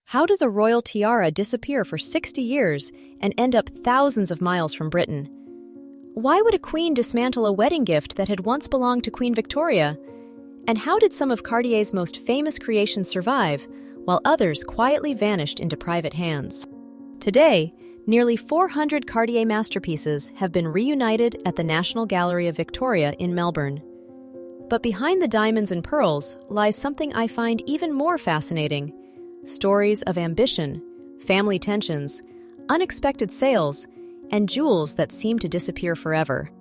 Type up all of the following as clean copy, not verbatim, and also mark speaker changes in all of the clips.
Speaker 1: How does a royal tiara disappear for 60 years and end up thousands of miles from Britain? Why would a queen dismantle a wedding gift that had once belonged to Queen Victoria? And how did some of Cartier's most famous creations survive, while others quietly vanished into private hands? Today, nearly 400 Cartier masterpieces have been reunited at the National Gallery of Victoria in Melbourne. But behind the diamonds and pearls lies something I find even more fascinating: stories of ambition, family tensions, unexpected sales, and jewels that seem to disappear forever.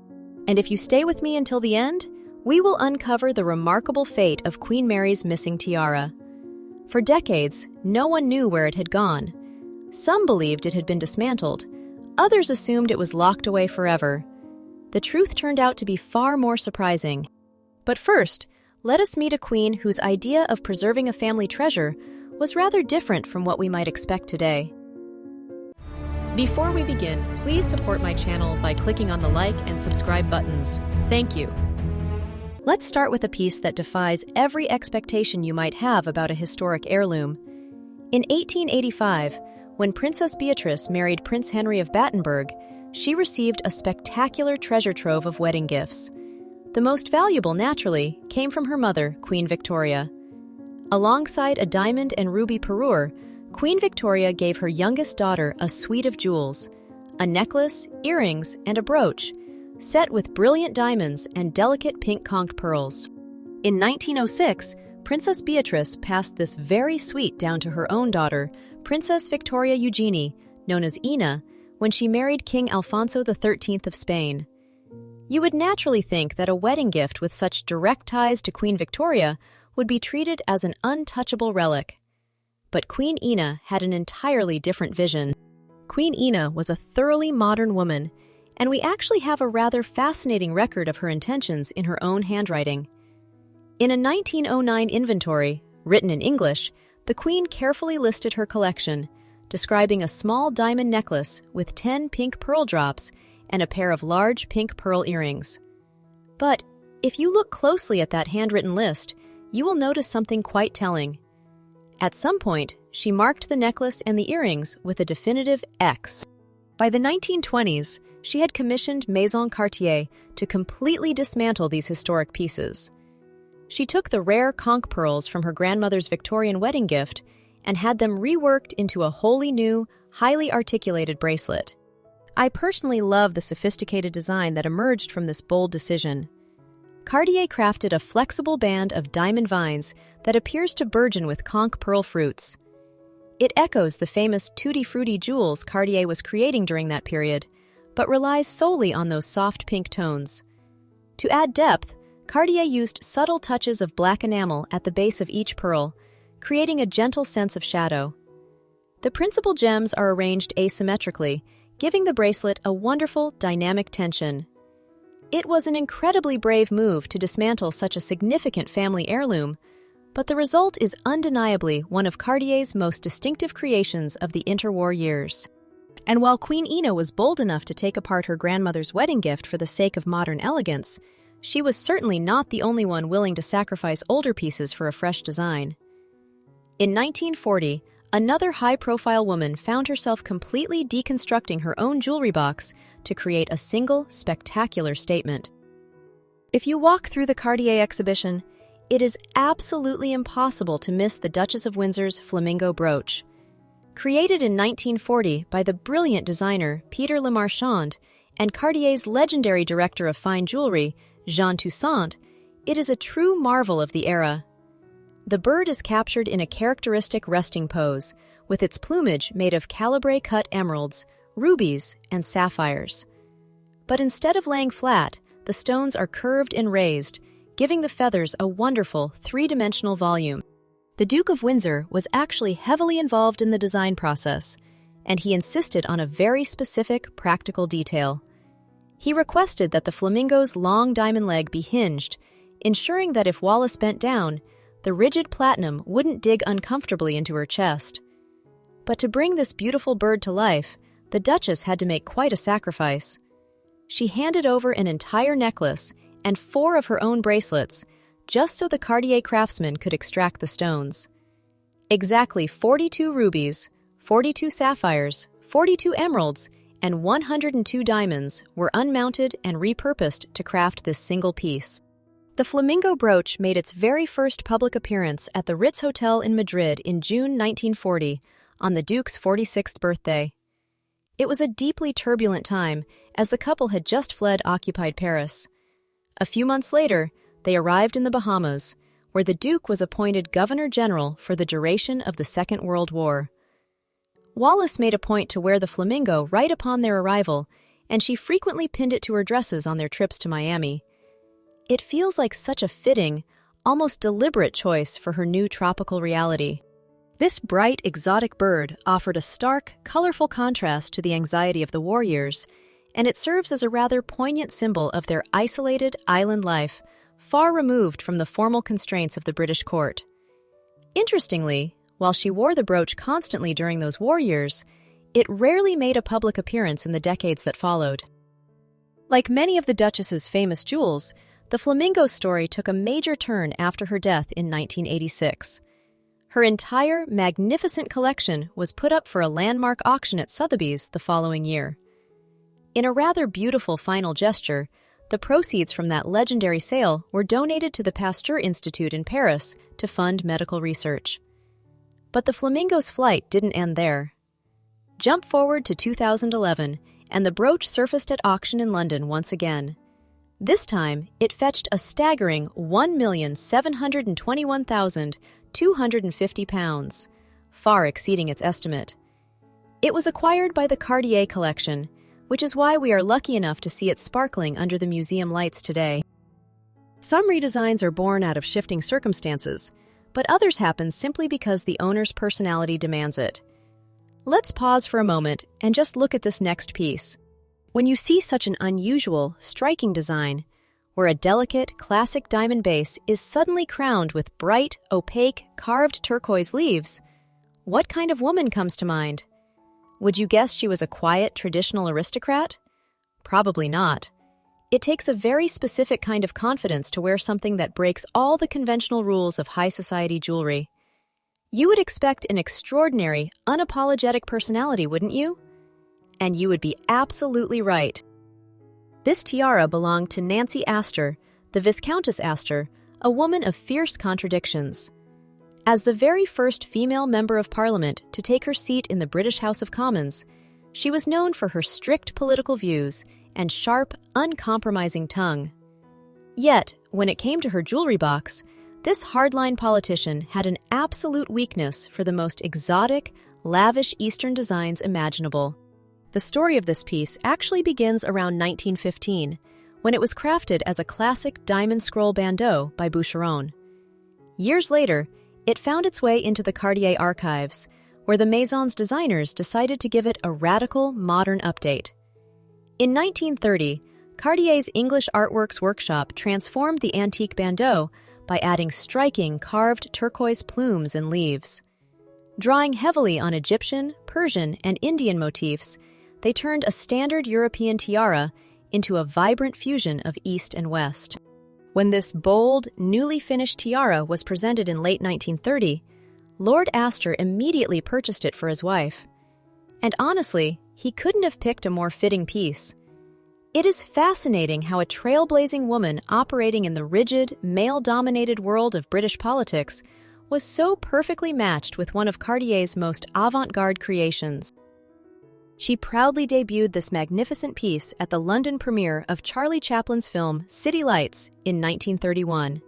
Speaker 1: And if you stay with me until the end, we will uncover the remarkable fate of Queen Mary's missing tiara. For decades, no one knew where it had gone. Some believed it had been dismantled. Others assumed it was locked away forever. The truth turned out to be far more surprising. But first, let us meet a queen whose idea of preserving a family treasure was rather different from what we might expect today. Before we begin, please support my channel by clicking on the like and subscribe buttons. Thank you. Let's start with a piece that defies every expectation you might have about a historic heirloom. In 1885, when Princess Beatrice married Prince Henry of Battenberg, she received a spectacular treasure trove of wedding gifts. The most valuable, naturally, came from her mother, Queen Victoria. Alongside a diamond and ruby parure, Queen Victoria gave her youngest daughter a suite of jewels: a necklace, earrings, and a brooch, set with brilliant diamonds and delicate pink conked pearls. In 1906, Princess Beatrice passed this very suite down to her own daughter, Princess Victoria Eugenie, known as Ina, when she married King Alfonso XIII of Spain. You would naturally think that a wedding gift with such direct ties to Queen Victoria would be treated as an untouchable relic. But Queen Ina had an entirely different vision. Queen Ina was a thoroughly modern woman, and we actually have a rather fascinating record of her intentions in her own handwriting. In a 1909 inventory, written in English, the Queen carefully listed her collection, describing a small diamond necklace with 10 pink pearl drops and a pair of large pink pearl earrings. But if you look closely at that handwritten list, you will notice something quite telling. At some point, she marked the necklace and the earrings with a definitive X. By the 1920s, she had commissioned Maison Cartier to completely dismantle these historic pieces. She took the rare conch pearls from her grandmother's Victorian wedding gift and had them reworked into a wholly new, highly articulated bracelet. I personally love the sophisticated design that emerged from this bold decision. Cartier crafted a flexible band of diamond vines that appears to burgeon with conch pearl fruits. It echoes the famous tutti frutti jewels Cartier was creating during that period, but relies solely on those soft pink tones. To add depth, Cartier used subtle touches of black enamel at the base of each pearl, creating a gentle sense of shadow. The principal gems are arranged asymmetrically, giving the bracelet a wonderful, dynamic tension. It was an incredibly brave move to dismantle such a significant family heirloom, but the result is undeniably one of Cartier's most distinctive creations of the interwar years. And while Queen Ina was bold enough to take apart her grandmother's wedding gift for the sake of modern elegance, she was certainly not the only one willing to sacrifice older pieces for a fresh design. In 1940, another high-profile woman found herself completely deconstructing her own jewelry box to create a single, spectacular statement. If you walk through the Cartier exhibition, it is absolutely impossible to miss the Duchess of Windsor's flamingo brooch. Created in 1940 by the brilliant designer Peter Le Marchand and Cartier's legendary director of fine jewelry, Jean Toussaint, it is a true marvel of the era. The bird is captured in a characteristic resting pose, with its plumage made of calibre-cut emeralds, rubies, and sapphires. But instead of laying flat, the stones are curved and raised, giving the feathers a wonderful three-dimensional volume. The Duke of Windsor was actually heavily involved in the design process, and he insisted on a very specific, practical detail. He requested that the flamingo's long diamond leg be hinged, ensuring that if Wallace bent down, the rigid platinum wouldn't dig uncomfortably into her chest. But to bring this beautiful bird to life, the Duchess had to make quite a sacrifice. She handed over an entire necklace and 4 of her own bracelets, just so the Cartier craftsman could extract the stones. Exactly 42 rubies, 42 sapphires, 42 emeralds, and 102 diamonds were unmounted and repurposed to craft this single piece. The flamingo brooch made its very first public appearance at the Ritz Hotel in Madrid in June 1940, on the Duke's 46th birthday. It was a deeply turbulent time, as the couple had just fled occupied Paris. A few months later, they arrived in the Bahamas, where the Duke was appointed Governor-General for the duration of the Second World War. Wallis made a point to wear the flamingo right upon their arrival, and she frequently pinned it to her dresses on their trips to Miami. It feels like such a fitting, almost deliberate choice for her new tropical reality. This bright, exotic bird offered a stark, colorful contrast to the anxiety of the war years, and it serves as a rather poignant symbol of their isolated island life, far removed from the formal constraints of the British court. Interestingly, while she wore the brooch constantly during those war years, it rarely made a public appearance in the decades that followed. Like many of the Duchess's famous jewels, the flamingo story took a major turn after her death in 1986. Her entire magnificent collection was put up for a landmark auction at Sotheby's the following year. In a rather beautiful final gesture, the proceeds from that legendary sale were donated to the Pasteur Institute in Paris to fund medical research. But the flamingo's flight didn't end there. Jump forward to 2011, and the brooch surfaced at auction in London once again. This time, it fetched a staggering £1,721,250, far exceeding its estimate. It was acquired by the Cartier collection, which is why we are lucky enough to see it sparkling under the museum lights today. Some redesigns are born out of shifting circumstances, but others happen simply because the owner's personality demands it. Let's pause for a moment and just look at this next piece. When you see such an unusual, striking design, where a delicate, classic diamond base is suddenly crowned with bright, opaque, carved turquoise leaves, what kind of woman comes to mind? Would you guess she was a quiet, traditional aristocrat? Probably not. It takes a very specific kind of confidence to wear something that breaks all the conventional rules of high society jewelry. You would expect an extraordinary, unapologetic personality, wouldn't you? And you would be absolutely right. This tiara belonged to Nancy Astor, the Viscountess Astor, a woman of fierce contradictions. As the very first female member of Parliament to take her seat in the British House of Commons, she was known for her strict political views and sharp, uncompromising tongue. Yet, when it came to her jewelry box, this hardline politician had an absolute weakness for the most exotic, lavish Eastern designs imaginable. The story of this piece actually begins around 1915, when it was crafted as a classic diamond scroll bandeau by Boucheron. Years later, it found its way into the Cartier archives, where the Maison's designers decided to give it a radical, modern update. In 1930, Cartier's English Artworks Workshop transformed the antique bandeau by adding striking carved turquoise plumes and leaves. Drawing heavily on Egyptian, Persian, and Indian motifs, they turned a standard European tiara into a vibrant fusion of East and West. When this bold, newly finished tiara was presented in late 1930, Lord Astor immediately purchased it for his wife. And honestly, he couldn't have picked a more fitting piece. It is fascinating how a trailblazing woman operating in the rigid, male-dominated world of British politics was so perfectly matched with one of Cartier's most avant-garde creations. She proudly debuted this magnificent piece at the London premiere of Charlie Chaplin's film City Lights in 1931.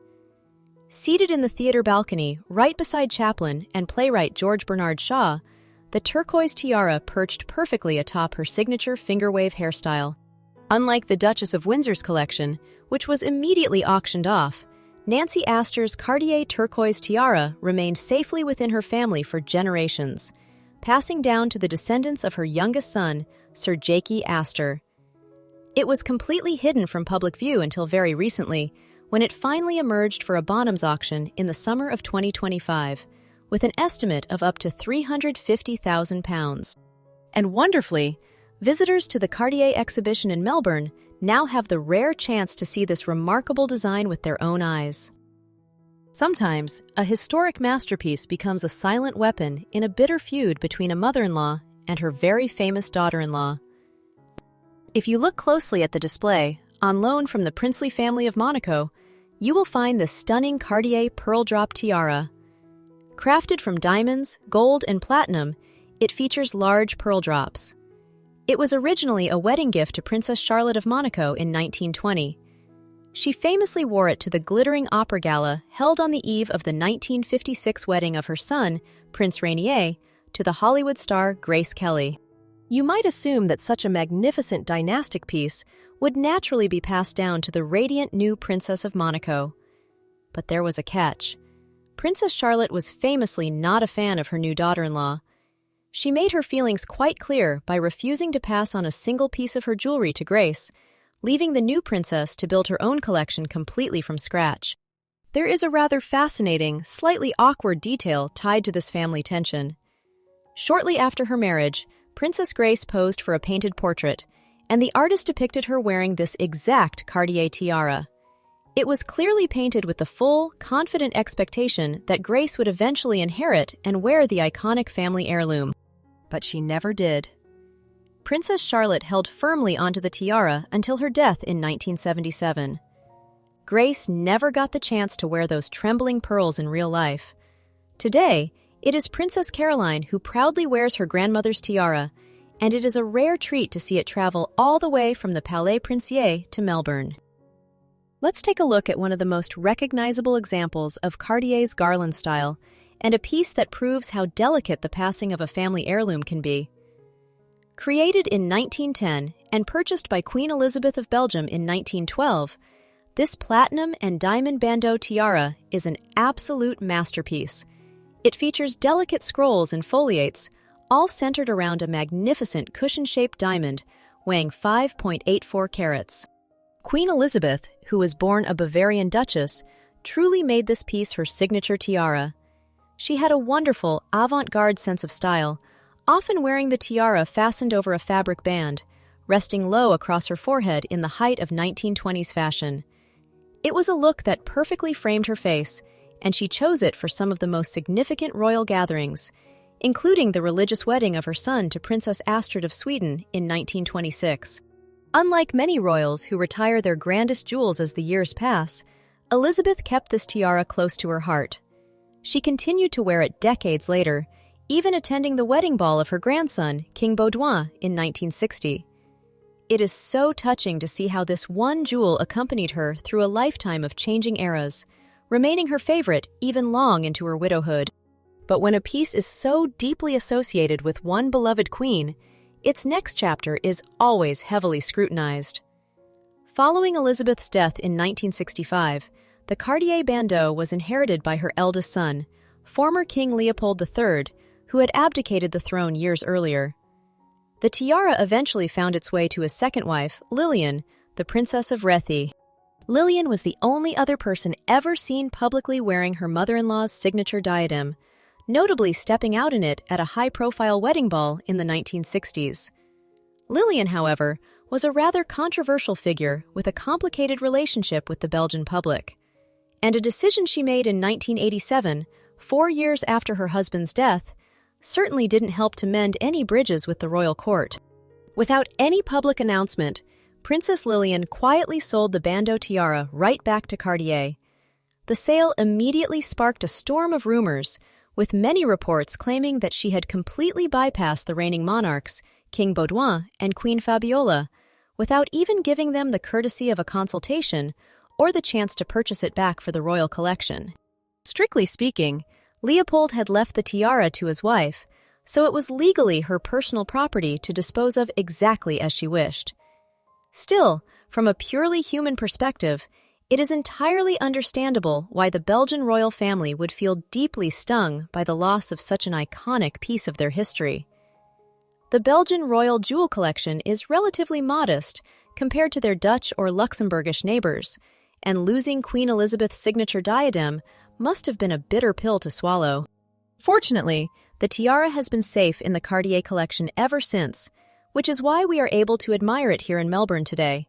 Speaker 1: Seated in the theater balcony right beside Chaplin and playwright George Bernard Shaw, the turquoise tiara perched perfectly atop her signature fingerwave hairstyle. Unlike the Duchess of Windsor's collection, which was immediately auctioned off, Nancy Astor's Cartier turquoise tiara remained safely within her family for generations, passing down to the descendants of her youngest son, Sir Jakey Astor. It was completely hidden from public view until very recently, when it finally emerged for a Bonhams auction in the summer of 2025, with an estimate of up to £350,000. And wonderfully, visitors to the Cartier exhibition in Melbourne now have the rare chance to see this remarkable design with their own eyes. Sometimes, a historic masterpiece becomes a silent weapon in a bitter feud between a mother-in-law and her very famous daughter-in-law. If you look closely at the display, on loan from the princely family of Monaco, you will find this stunning Cartier pearl drop tiara. Crafted from diamonds, gold, and platinum, it features large pearl drops. It was originally a wedding gift to Princess Charlotte of Monaco in 1920. She famously wore it to the glittering opera gala held on the eve of the 1956 wedding of her son, Prince Rainier, to the Hollywood star Grace Kelly. You might assume that such a magnificent dynastic piece would naturally be passed down to the radiant new Princess of Monaco. But there was a catch. Princess Charlotte was famously not a fan of her new daughter-in-law. She made her feelings quite clear by refusing to pass on a single piece of her jewelry to Grace, leaving the new princess to build her own collection completely from scratch. There is a rather fascinating, slightly awkward detail tied to this family tension. Shortly after her marriage, Princess Grace posed for a painted portrait, and the artist depicted her wearing this exact Cartier tiara. It was clearly painted with the full, confident expectation that Grace would eventually inherit and wear the iconic family heirloom. But she never did. Princess Charlotte held firmly onto the tiara until her death in 1977. Grace never got the chance to wear those trembling pearls in real life. Today, it is Princess Caroline who proudly wears her grandmother's tiara, and it is a rare treat to see it travel all the way from the Palais Princier to Melbourne. Let's take a look at one of the most recognizable examples of Cartier's garland style, and a piece that proves how delicate the passing of a family heirloom can be. Created in 1910 and purchased by Queen Elizabeth of Belgium in 1912, this platinum and diamond bandeau tiara is an absolute masterpiece. It features delicate scrolls and foliates, all centered around a magnificent cushion-shaped diamond weighing 5.84 carats. Queen Elizabeth, who was born a Bavarian duchess, truly made this piece her signature tiara. She had a wonderful, avant-garde sense of style, often wearing the tiara fastened over a fabric band, resting low across her forehead in the height of 1920s fashion. It was a look that perfectly framed her face, and she chose it for some of the most significant royal gatherings, including the religious wedding of her son to Princess Astrid of Sweden in 1926. Unlike many royals who retire their grandest jewels as the years pass, Elizabeth kept this tiara close to her heart. She continued to wear it decades later, even attending the wedding ball of her grandson, King Baudouin, in 1960. It is so touching to see how this one jewel accompanied her through a lifetime of changing eras, remaining her favorite even long into her widowhood. But when a piece is so deeply associated with one beloved queen, its next chapter is always heavily scrutinized. Following Elizabeth's death in 1965, the Cartier bandeau was inherited by her eldest son, former King Leopold III, who had abdicated the throne years earlier. The tiara eventually found its way to his second wife, Lillian, the Princess of Rethie. Lillian was the only other person ever seen publicly wearing her mother-in-law's signature diadem, notably stepping out in it at a high-profile wedding ball in the 1960s. Lillian, however, was a rather controversial figure with a complicated relationship with the Belgian public. And a decision she made in 1987, 4 years after her husband's death, certainly didn't help to mend any bridges with the royal court. Without any public announcement, Princess Lillian quietly sold the bandeau tiara right back to Cartier. The sale immediately sparked a storm of rumors, with many reports claiming that she had completely bypassed the reigning monarchs, King Baudouin and Queen Fabiola, without even giving them the courtesy of a consultation or the chance to purchase it back for the royal collection. Strictly speaking, Leopold had left the tiara to his wife, so it was legally her personal property to dispose of exactly as she wished. Still, from a purely human perspective, it is entirely understandable why the Belgian royal family would feel deeply stung by the loss of such an iconic piece of their history. The Belgian royal jewel collection is relatively modest compared to their Dutch or Luxembourgish neighbors, and losing Queen Elizabeth's signature diadem must have been a bitter pill to swallow. Fortunately, the tiara has been safe in the Cartier collection ever since, which is why we are able to admire it here in Melbourne today.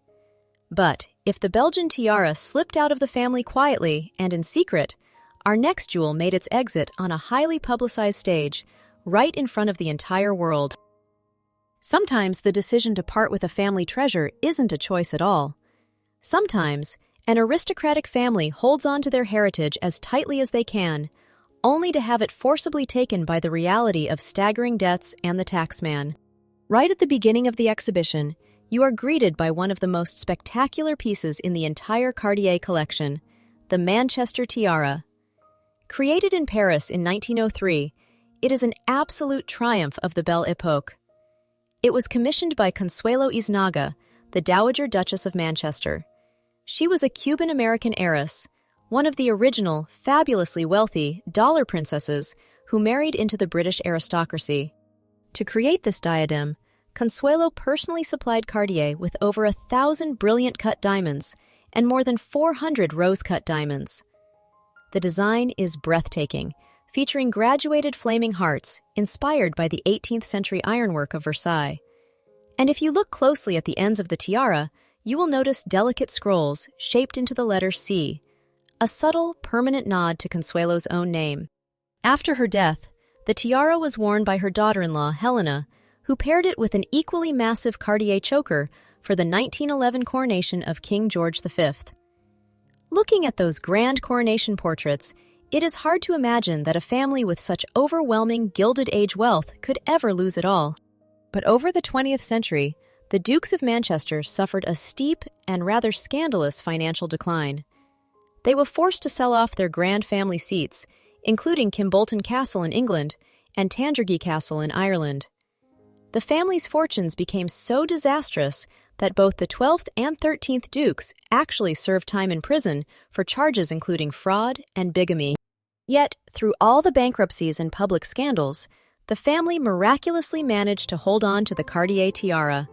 Speaker 1: But if the Belgian tiara slipped out of the family quietly and in secret, our next jewel made its exit on a highly publicized stage, right in front of the entire world. Sometimes the decision to part with a family treasure isn't a choice at all. Sometimes, an aristocratic family holds on to their heritage as tightly as they can, only to have it forcibly taken by the reality of staggering debts and the taxman. Right at the beginning of the exhibition, you are greeted by one of the most spectacular pieces in the entire Cartier collection, the Manchester tiara. Created in Paris in 1903, it is an absolute triumph of the Belle Époque. It was commissioned by Consuelo Iznaga, the Dowager Duchess of Manchester. She was a Cuban-American heiress, one of the original, fabulously wealthy dollar princesses who married into the British aristocracy. To create this diadem, Consuelo personally supplied Cartier with over 1,000 brilliant cut diamonds and more than 400 rose-cut diamonds. The design is breathtaking, featuring graduated flaming hearts inspired by the 18th century ironwork of Versailles. And if you look closely at the ends of the tiara, you will notice delicate scrolls shaped into the letter C, a subtle, permanent nod to Consuelo's own name. After her death, the tiara was worn by her daughter-in-law, Helena, who paired it with an equally massive Cartier choker for the 1911 coronation of King George V. Looking at those grand coronation portraits, it is hard to imagine that a family with such overwhelming Gilded Age wealth could ever lose it all. But over the 20th century, the Dukes of Manchester suffered a steep and rather scandalous financial decline. They were forced to sell off their grand family seats, including Kimbolton Castle in England and Tandragee Castle in Ireland. The family's fortunes became so disastrous that both the 12th and 13th Dukes actually served time in prison for charges including fraud and bigamy. Yet, through all the bankruptcies and public scandals, the family miraculously managed to hold on to the Cartier tiara.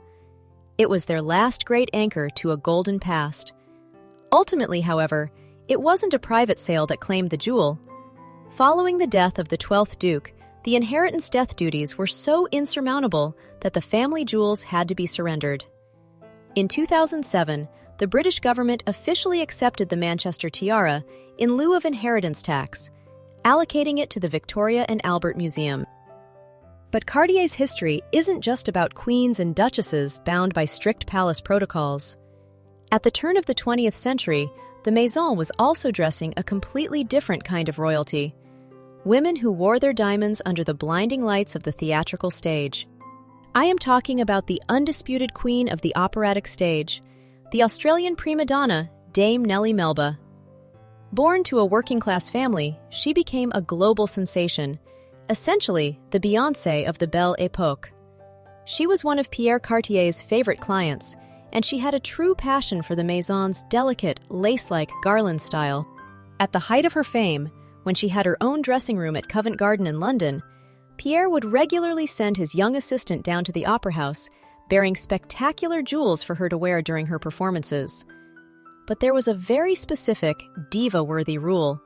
Speaker 1: It was their last great anchor to a golden past. Ultimately, however, it wasn't a private sale that claimed the jewel. Following the death of the 12th Duke, the inheritance death duties were so insurmountable that the family jewels had to be surrendered. In 2007, the British government officially accepted the Manchester tiara in lieu of inheritance tax, allocating it to the Victoria and Albert Museum. But Cartier's history isn't just about queens and duchesses bound by strict palace protocols. At the turn of the 20th century, the Maison was also dressing a completely different kind of royalty. Women who wore their diamonds under the blinding lights of the theatrical stage. I am talking about the undisputed queen of the operatic stage, the Australian prima donna, Dame Nellie Melba. Born to a working-class family, she became a global sensation, essentially the Beyoncé of the Belle Époque. She was one of Pierre Cartier's favorite clients, and she had a true passion for the Maison's delicate, lace-like garland style. At the height of her fame, when she had her own dressing room at Covent Garden in London, Pierre would regularly send his young assistant down to the opera house, bearing spectacular jewels for her to wear during her performances. But there was a very specific, diva-worthy rule.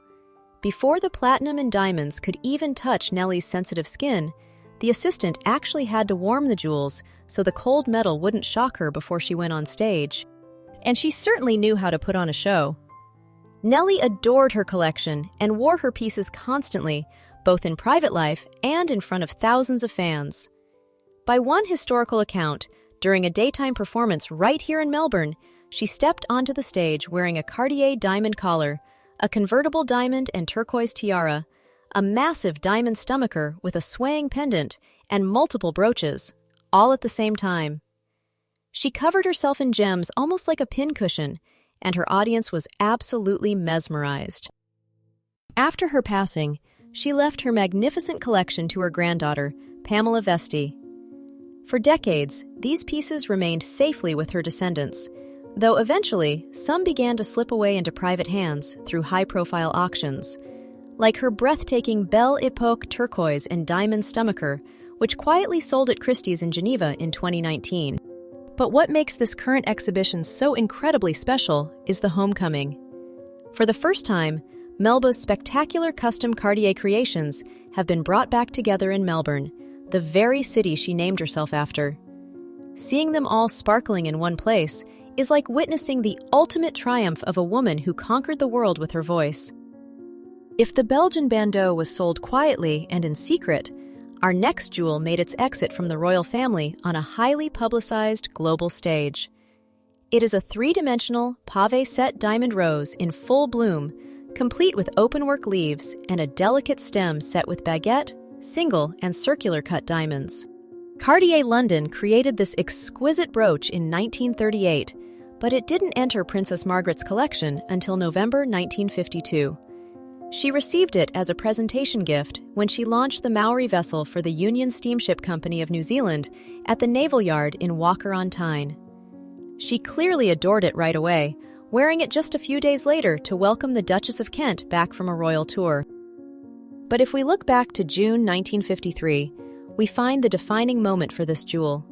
Speaker 1: Before the platinum and diamonds could even touch Nellie's sensitive skin, the assistant actually had to warm the jewels so the cold metal wouldn't shock her before she went on stage. And she certainly knew how to put on a show. Nellie adored her collection and wore her pieces constantly, both in private life and in front of thousands of fans. By one historical account, during a daytime performance right here in Melbourne, she stepped onto the stage wearing a Cartier diamond collar, a convertible diamond and turquoise tiara, a massive diamond stomacher with a swaying pendant, and multiple brooches, all at the same time. She covered herself in gems almost like a pincushion, and her audience was absolutely mesmerized. After her passing, she left her magnificent collection to her granddaughter, Pamela Vesti. For decades, these pieces remained safely with her descendants, though eventually some began to slip away into private hands through high-profile auctions, like her breathtaking Belle Époque turquoise and diamond stomacher, which quietly sold at Christie's in Geneva in 2019. But what makes this current exhibition so incredibly special is the homecoming. For the first time, Melba's spectacular custom Cartier creations have been brought back together in Melbourne, the very city she named herself after. Seeing them all sparkling in one place is like witnessing the ultimate triumph of a woman who conquered the world with her voice. If the Belgian bandeau was sold quietly and in secret, our next jewel made its exit from the royal family on a highly publicized global stage. It is a three-dimensional, pave-set diamond rose in full bloom, complete with openwork leaves and a delicate stem set with baguette, single, and circular-cut diamonds. Cartier London created this exquisite brooch in 1938, but it didn't enter Princess Margaret's collection until November 1952. She received it as a presentation gift when she launched the Maori vessel for the Union Steamship Company of New Zealand at the Naval Yard in Walker-on-Tyne. She clearly adored it right away, wearing it just a few days later to welcome the Duchess of Kent back from a royal tour. But if we look back to June 1953, we find the defining moment for this jewel.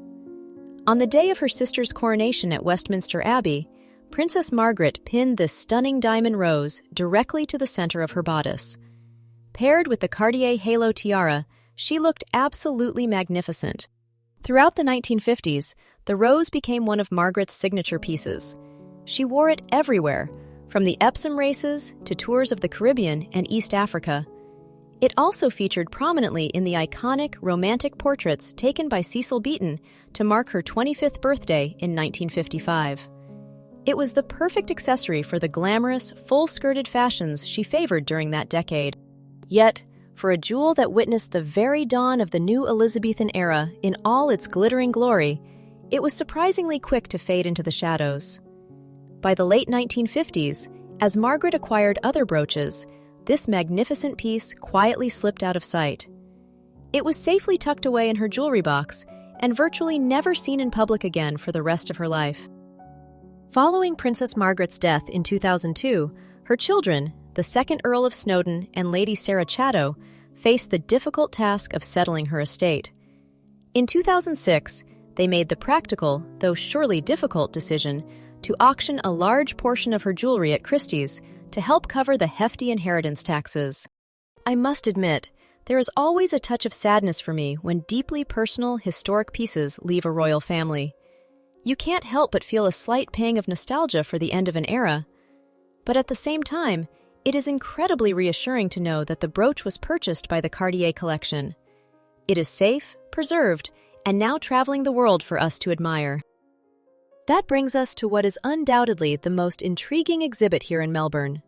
Speaker 1: On the day of her sister's coronation at Westminster Abbey, Princess Margaret pinned this stunning diamond rose directly to the center of her bodice. Paired with the Cartier halo tiara, she looked absolutely magnificent. Throughout the 1950s, the rose became one of Margaret's signature pieces. She wore it everywhere, from the Epsom races to tours of the Caribbean and East Africa. It also featured prominently in the iconic romantic portraits taken by Cecil Beaton to mark her 25th birthday in 1955. It was the perfect accessory for the glamorous, full-skirted fashions she favored during that decade. Yet, for a jewel that witnessed the very dawn of the new Elizabethan era in all its glittering glory, it was surprisingly quick to fade into the shadows. By the late 1950s, as Margaret acquired other brooches, this magnificent piece quietly slipped out of sight. It was safely tucked away in her jewelry box and virtually never seen in public again for the rest of her life. Following Princess Margaret's death in 2002, her children, the second Earl of Snowdon and Lady Sarah Chatto, faced the difficult task of settling her estate. In 2006, they made the practical, though surely difficult, decision to auction a large portion of her jewelry at Christie's to help cover the hefty inheritance taxes. I must admit, there is always a touch of sadness for me when deeply personal, historic pieces leave a royal family. You can't help but feel a slight pang of nostalgia for the end of an era. But at the same time, it is incredibly reassuring to know that the brooch was purchased by the Cartier collection. It is safe, preserved, and now traveling the world for us to admire. That brings us to what is undoubtedly the most intriguing exhibit here in Melbourne.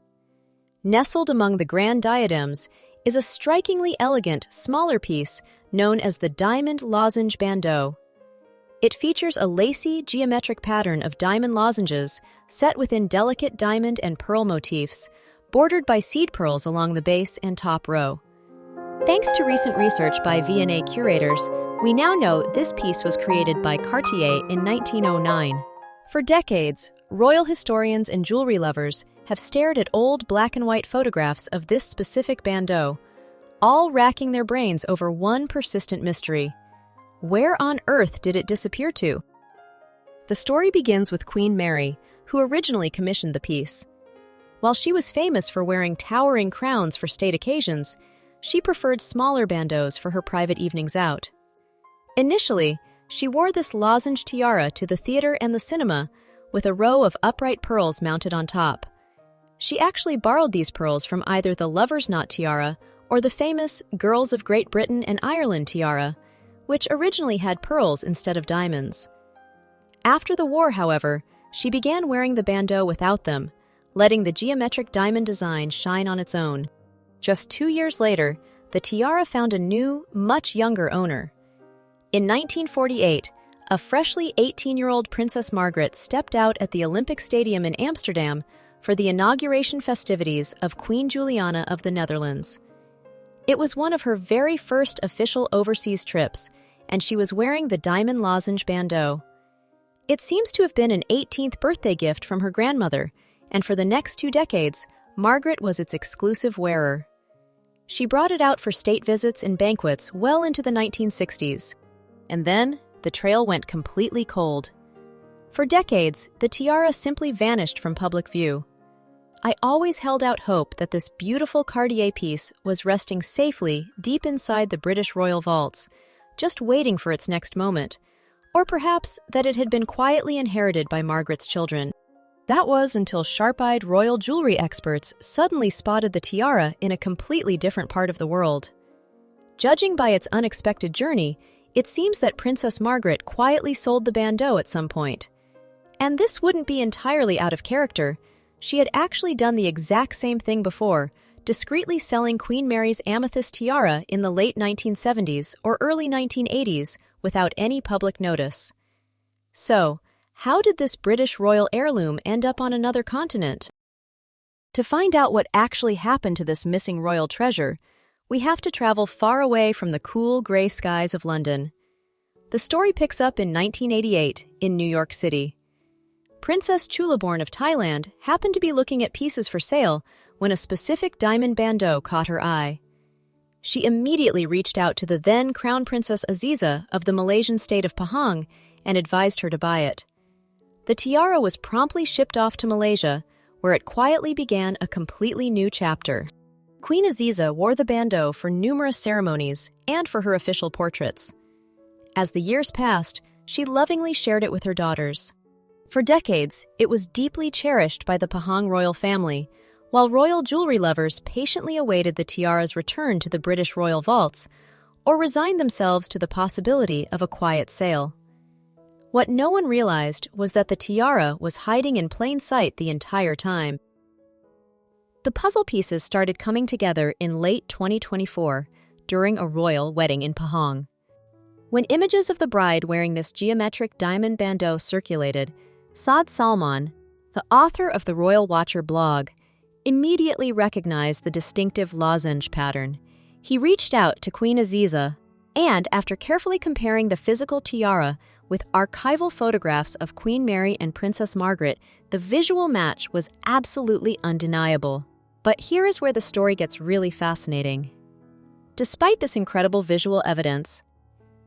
Speaker 1: Nestled among the grand diadems is a strikingly elegant, smaller piece known as the diamond lozenge bandeau. It features a lacy, geometric pattern of diamond lozenges set within delicate diamond and pearl motifs, bordered by seed pearls along the base and top row. Thanks to recent research by V&A curators, we now know this piece was created by Cartier in 1909. For decades, royal historians and jewelry lovers have stared at old black and white photographs of this specific bandeau, all racking their brains over one persistent mystery. Where on earth did it disappear to? The story begins with Queen Mary, who originally commissioned the piece. While she was famous for wearing towering crowns for state occasions, she preferred smaller bandeaus for her private evenings out. Initially, she wore this lozenge tiara to the theater and the cinema with a row of upright pearls mounted on top. She actually borrowed these pearls from either the Lover's Knot tiara or the famous Girls of Great Britain and Ireland tiara, which originally had pearls instead of diamonds. After the war, however, she began wearing the bandeau without them, letting the geometric diamond design shine on its own. Just 2 years later, the tiara found a new, much younger owner. In 1948, a freshly 18-year-old Princess Margaret stepped out at the Olympic Stadium in Amsterdam for the inauguration festivities of Queen Juliana of the Netherlands. It was one of her very first official overseas trips, and she was wearing the diamond lozenge bandeau. It seems to have been an 18th birthday gift from her grandmother, and for the next 2 decades, Margaret was its exclusive wearer. She brought it out for state visits and banquets well into the 1960s. And then, the trail went completely cold. For decades, the tiara simply vanished from public view. I always held out hope that this beautiful Cartier piece was resting safely deep inside the British royal vaults, just waiting for its next moment, or perhaps that it had been quietly inherited by Margaret's children. That was until sharp-eyed royal jewelry experts suddenly spotted the tiara in a completely different part of the world. Judging by its unexpected journey, it seems that Princess Margaret quietly sold the bandeau at some point. And this wouldn't be entirely out of character. She had actually done the exact same thing before, discreetly selling Queen Mary's amethyst tiara in the late 1970s or early 1980s without any public notice. So, how did this British royal heirloom end up on another continent? To find out what actually happened to this missing royal treasure, we have to travel far away from the cool gray skies of London. The story picks up in 1988 in New York City. Princess Chulaborn of Thailand happened to be looking at pieces for sale when a specific diamond bandeau caught her eye. She immediately reached out to the then Crown Princess Aziza of the Malaysian state of Pahang and advised her to buy it. The tiara was promptly shipped off to Malaysia, where it quietly began a completely new chapter. Queen Aziza wore the bandeau for numerous ceremonies and for her official portraits. As the years passed, she lovingly shared it with her daughters. For decades, it was deeply cherished by the Pahang royal family, while royal jewelry lovers patiently awaited the tiara's return to the British royal vaults or resigned themselves to the possibility of a quiet sale. What no one realized was that the tiara was hiding in plain sight the entire time. The puzzle pieces started coming together in late 2024 during a royal wedding in Pahang. When images of the bride wearing this geometric diamond bandeau circulated, Saad Salman, the author of the Royal Watcher blog, immediately recognized the distinctive lozenge pattern. He reached out to Queen Aziza, and after carefully comparing the physical tiara with archival photographs of Queen Mary and Princess Margaret, the visual match was absolutely undeniable. But here is where the story gets really fascinating. Despite this incredible visual evidence,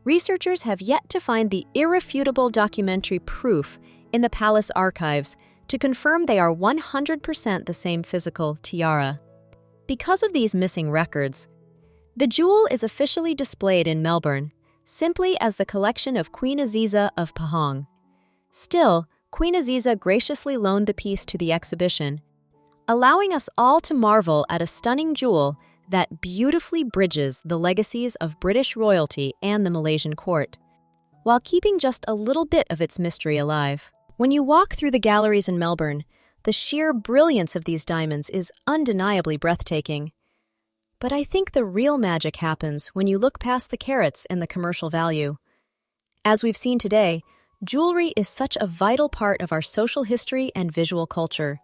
Speaker 1: researchers have yet to find the irrefutable documentary proof in the palace archives to confirm they are 100% the same physical tiara. Because of these missing records, the jewel is officially displayed in Melbourne, simply as the collection of Queen Aziza of Pahang. Still, Queen Aziza graciously loaned the piece to the exhibition, allowing us all to marvel at a stunning jewel that beautifully bridges the legacies of British royalty and the Malaysian court, while keeping just a little bit of its mystery alive. When you walk through the galleries in Melbourne, the sheer brilliance of these diamonds is undeniably breathtaking. But I think the real magic happens when you look past the carats and the commercial value. As we've seen today, jewelry is such a vital part of our social history and visual culture.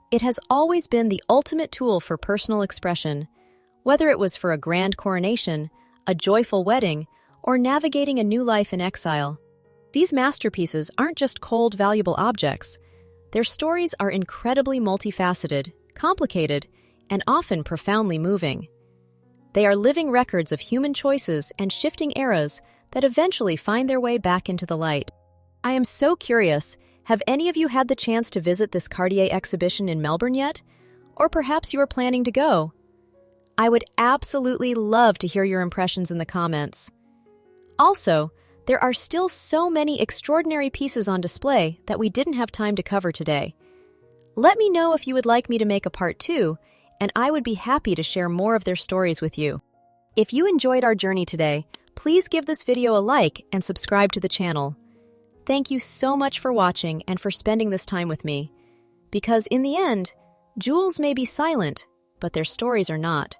Speaker 1: It has always been the ultimate tool for personal expression, whether it was for a grand coronation, a joyful wedding, or navigating a new life in exile. These masterpieces aren't just cold, valuable objects. Their stories are incredibly multifaceted, complicated, and often profoundly moving. They are living records of human choices and shifting eras that eventually find their way back into the light. I am so curious, have any of you had the chance to visit this Cartier exhibition in Melbourne yet? Or perhaps you are planning to go? I would absolutely love to hear your impressions in the comments. Also, there are still so many extraordinary pieces on display that we didn't have time to cover today. Let me know if you would like me to make a part 2, and I would be happy to share more of their stories with you. If you enjoyed our journey today, please give this video a like and subscribe to the channel. Thank you so much for watching and for spending this time with me. Because in the end, jewels may be silent, but their stories are not.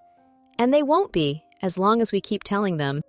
Speaker 1: And they won't be as long as we keep telling them.